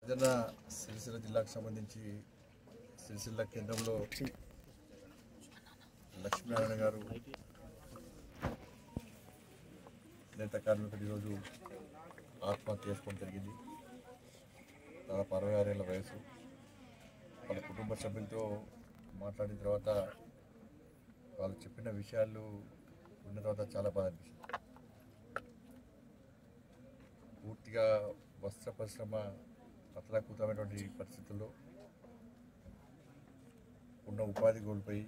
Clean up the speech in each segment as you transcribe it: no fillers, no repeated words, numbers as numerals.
ఏదైనా సిరిసిల్ల జిల్లాకు సంబంధించి సిరిసిల్ల కేంద్రంలో లక్ష్మీనారాయణ గారు నేత కార్మికుడు ఈరోజు ఆత్మహత్య చేసుకోవడం జరిగింది. దాదాపు 66 ఏళ్ల వయసు. వాళ్ళ కుటుంబ సభ్యులతో మాట్లాడిన తర్వాత వాళ్ళు చెప్పిన విషయాలు విన్న తర్వాత చాలా బాధ అనిపిస్తుంది. పూర్తిగా వస్త్ర పరిశ్రమ అతలాకుతమైనటువంటి పరిస్థితుల్లో ఉన్న ఉపాధి కోల్పోయి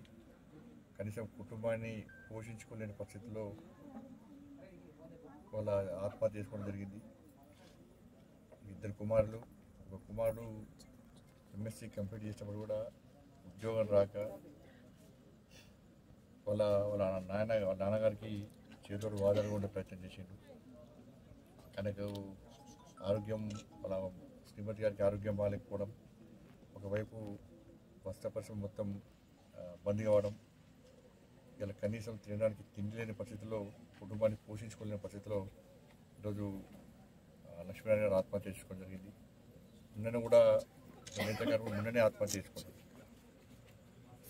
కనీసం కుటుంబాన్ని పోషించుకోలేని పరిస్థితుల్లో వాళ్ళ ఆత్మహత్య చేసుకోవడం జరిగింది. 2 కుమారులు, ఒక కుమారుడు ఎంఎస్సీ కంప్లీట్ చేసినప్పుడు కూడా ఉద్యోగం రాక వాళ్ళ నాన్నగారికి చేతోడు వాదాలు ఉండే ప్రయత్నం చేసిండు. ఆయనకు ఆరోగ్యం, వాళ్ళ శ్రీమతి గారికి ఆరోగ్యం బాగాలేకపోవడం, ఒకవైపు వస్త్ర పరిశ్రమ మొత్తం బంద్ కావడం, ఇలా కనీసం తినడానికి తిండి లేని పరిస్థితుల్లో, కుటుంబాన్ని పోషించుకోలేని పరిస్థితిలో ఈరోజు లక్ష్మీనారాయణ గారు ఆత్మహత్య చేసుకోవడం జరిగింది. నిన్న కూడా నేత గారు నిన్ననే ఆత్మహత్య చేసుకున్నారు.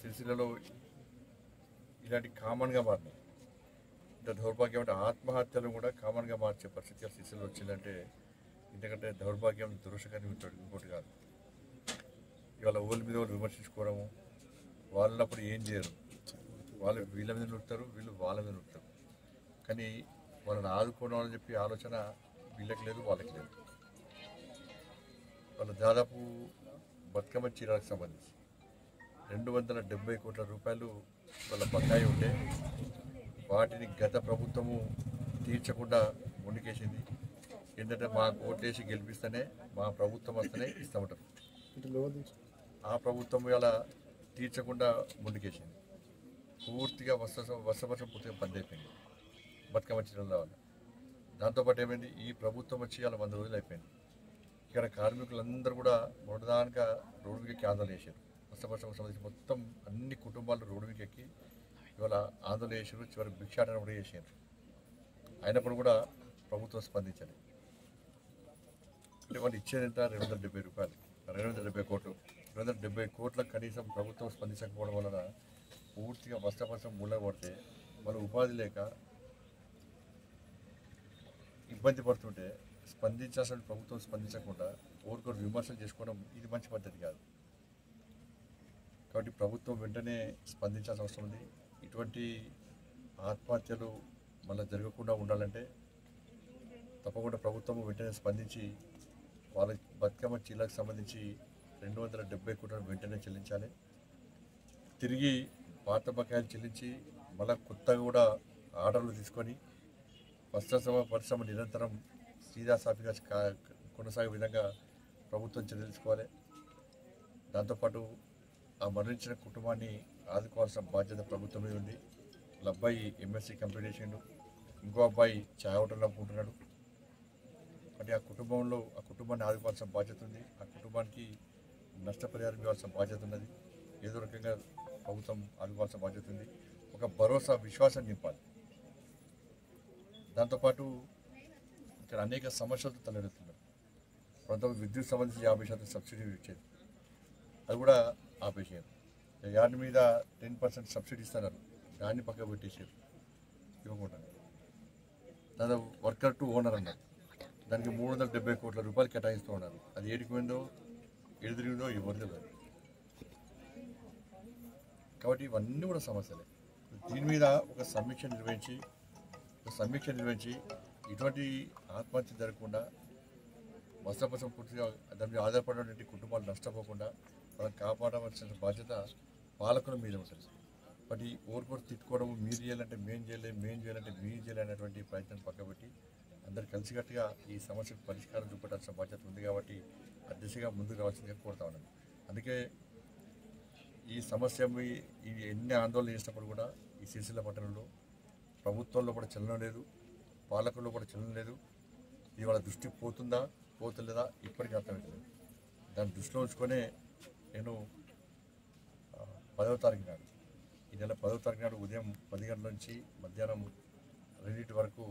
సిరిసిల్లలో ఇలాంటి కామన్గా మారినాయి. ఇంత దౌర్భాగ్యం అంటే ఆత్మహత్యలు కూడా కామన్గా మార్చే పరిస్థితి సిరిసిల్లలో వచ్చిందంటే ఎందుకంటే దౌర్భాగ్యం, దురదృష్టకరం ఇంకోటి కాదు. ఇవాళ ఊళ్ళ మీద వాళ్ళు విమర్శించుకోవడము, వాళ్ళప్పుడు ఏం చేయరు, వాళ్ళు వీళ్ళ మీద నడుపుతారు, వీళ్ళు వాళ్ళ మీద నడుపుతారు. కానీ వాళ్ళని ఆదుకోవడం అని చెప్పి ఆలోచన వీళ్ళకి లేదు, వాళ్ళకి లేదు. వాళ్ళ దాదాపు బతుకమ్మ చీరలకు సంబంధించి 270 కోట్ల రూపాయలు వాళ్ళ బకాయి ఉంటే వాటిని గత ప్రభుత్వము తీర్చకుండా ముందుకేసింది. ఏంటంటే మాకు ఓటేసి గెలిపిస్తేనే, మా ప్రభుత్వం వస్తేనే ఇస్తామంటారు. ఆ ప్రభుత్వం ఇలా తీర్చకుండా ముందుకేసింది. పూర్తిగా వస్త్రపరిశ్రమ పూర్తిగా బంద్ అయిపోయింది బతుకమ్మ చీరల వల్ల. దాంతోపాటు ఏమైంది, ఈ ప్రభుత్వం వచ్చి అలా 100 రోజులు అయిపోయింది. ఇక్కడ కార్మికులందరూ కూడా మొదటిదానిగా రోడ్డు మీదకి ఆందోళన చేశారు. వస్త్రపరిశ్రమకు సంబంధించి మొత్తం అన్ని కుటుంబాలు రోడ్డు మీదకి ఎక్కి ఇవాళ ఆందోళన చేశారు. చివరి భిక్షాటన కూడా చేశారు. అయినప్పుడు కూడా ప్రభుత్వం స్పందించాలి. అంటే వాళ్ళు ఇచ్చేది ఎంత, 270 రూపాయలు, 270 కోట్లు. 270 కోట్లకు కనీసం ప్రభుత్వం స్పందించకపోవడం వలన పూర్తిగా వస్త్రపరిశ్రమ మూలపడితే వాళ్ళు ఉపాధి లేక ఇబ్బంది పడుతుంటే స్పందించాల్సిన ప్రభుత్వం స్పందించకుండా ఓరికొరు విమర్శలు చేసుకోవడం ఇది మంచి పద్ధతి కాదు. కాబట్టి ప్రభుత్వం వెంటనే స్పందించాల్సిన అవసరం ఉంది. ఇటువంటి ఆత్మహత్యలు మళ్ళీ జరగకుండా ఉండాలంటే తప్పకుండా ప్రభుత్వం వెంటనే స్పందించి వాళ్ళ బతుకమ్మ చీరలకు సంబంధించి 270 కోట్లను వెంటనే చెల్లించాలి. తిరిగి పాత బకాయిలు చెల్లించి మళ్ళీ కొత్తగా కూడా ఆర్డర్లు తీసుకొని పరిశ్రమ నిరంతరం సీదాసాఫీగా కొనసాగే విధంగా ప్రభుత్వం చర్యలు తీసుకోవాలి. దాంతోపాటు ఆ మరణించిన కుటుంబాన్ని ఆదుకోవాల్సిన బాధ్యత ప్రభుత్వం మీద ఉంది. వాళ్ళ అబ్బాయి ఎంఎస్సీ కంప్లీట్ చేసిండు, ఇంకో అబ్బాయి ఛాయ్ హోటల్ నమ్ముకుంటున్నాడు. అంటే ఆ కుటుంబాన్ని ఆదుకోవాల్సిన బాధ్యత ఉంది. ఆ కుటుంబానికి నష్టపరిహారం ఇవ్వాల్సిన బాధ్యత ఉన్నది. ఏదో రకంగా ప్రభుత్వం ఆదుకోవాల్సిన బాధ్యత ఉంది. ఒక భరోసా, విశ్వాసం నింపాలి. దాంతోపాటు ఇక్కడ అనేక సమస్యలతో తలెడుతున్నారు. ప్రభుత్వం విద్యుత్ సంబంధించి 50% సబ్సిడీ ఇచ్చేది, అది కూడా ఆపేసారు. యార్డ్ మీద 10% సబ్సిడీ ఇస్తున్నారు, దాన్ని పక్కకు పెట్టేసారు, ఇవ్వకుండా. దాదాపు వర్కర్ టు ఓనర్ అన్నారు, దానికి 370 కోట్ల రూపాయలు కేటాయిస్తూ ఉన్నారు. అది ఏడికి పోయిందో, ఎదురుందో ఎవరు తెలియదు. కాబట్టి ఇవన్నీ కూడా సమస్యలే. దీని మీద ఒక సమీక్ష నిర్వహించి ఇటువంటి ఆత్మహత్య జరగకుండా, వస్త్రపరిశ్రమ పూర్తిగా దాని మీద ఆధారపడినటువంటి కుటుంబాలు నష్టపోకుండా వాళ్ళని కాపాడవలసిన బాధ్యత పాలకుల మీద ఉంటుంది. బట్ ఈ ఓరుకోరు తిట్టుకోవడం, మీరు చేయాలంటే మేము చేయాలంటే మీరు చేయాలనేటువంటి ప్రయత్నం పక్కబెట్టి అందరు కలిసికట్టుగా ఈ సమస్యకు పరిష్కారం చూపెట్టాల్సిన బాధ్యత ఉంది. కాబట్టి ఆ దిశగా ముందుకు రావాల్సిందిగా కోరుతా ఉన్నాను. అందుకే ఈ సమస్య ఇది ఎన్ని ఆందోళన చేసినప్పుడు కూడా ఈ సిరిసిల్ల పట్టణంలో ప్రభుత్వంలో కూడా చలనం లేదు, పాలకుల్లో కూడా చలనం లేదు. ఇది వాళ్ళ దృష్టికి పోతుందా పోతలేదా ఇప్పటికీ అర్థమవుతుంది. దాన్ని దృష్టిలో ఉంచుకొనే నేను 10వ తారీఖు నాడు, ఈ నెల 10వ తారీఖు నాడు ఉదయం 10 గంటల నుంచి మధ్యాహ్నం 2 వరకు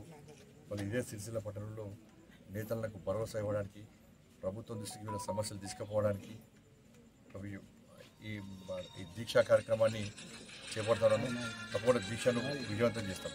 వాళ్ళు ఇదే సిరిసిల్ల పట్టణంలో నేతలకు భరోసా ఇవ్వడానికి, ప్రభుత్వం దృష్టికి వీళ్ళ సమస్యలు తీసుకుపోవడానికి ఈ దీక్షా కార్యక్రమాన్ని చేపడతాను. తప్పకుండా దీక్షను విజయవంతం చేస్తాం.